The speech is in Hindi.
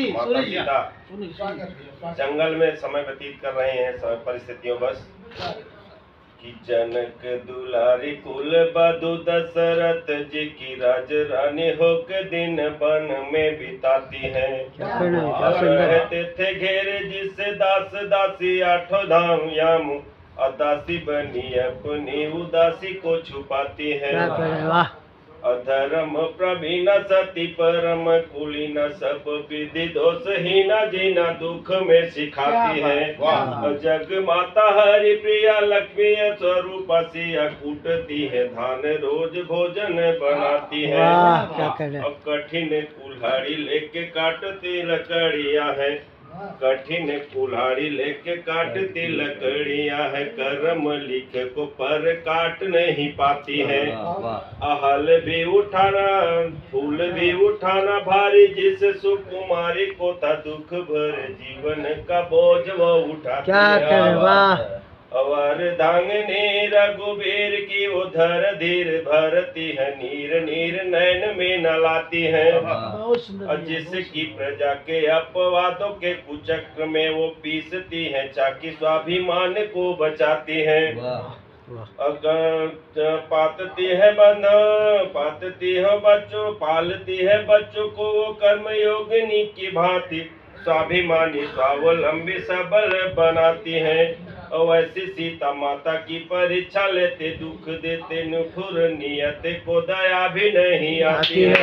माता सीता जंगल में समय व्यतीत कर रहे हैं परिस्थितियों बस कि जनक दुलारी कुल बधु दशरथ जी की राज रानी होकर दिन वन में बिताती हैं। रहते थे घेरे जिससे दास दासी आठों धाम याम अदासी बनी अपनी उदासी को छुपाती है। अधर्म प्रवीण सती परम कुलीन सब विधि दोषहीना जीना दुख में सिखाती है। जग माता हरि प्रिया लक्ष्मी स्वरूप सिया कूटती है धान रोज भोजन बनाती है। कठिन कुल्हाड़ी लेके काटती लकड़ियां है, कठिन कुल्हाड़ी लेके काटती लकड़ियां है। कर्म लिख को पर काट नहीं पाती है। आहल भी उठाना फूल भी उठाना भारी जिस सुकुमारी को था दुख भर जीवन का बोझ वो उठाती है। अवर धांगनी रघुबीर की उधर धीर भरती है, नीर नीर नैन में न लाती है। जिसकी प्रजा के अपवादों के कुचक्र में वो पीसती है, चाकी स्वाभिमान को बचाती है। पातती है बंध पातती है बच्चों पालती है बच्चों को वो कर्म योगिनी की भांति स्वाभिमानी स्वावलंबी सबल बनाती है। वैसी सीता माता की परीक्षा लेते दुख देते नुठुर नियत को दया भी नहीं आती है।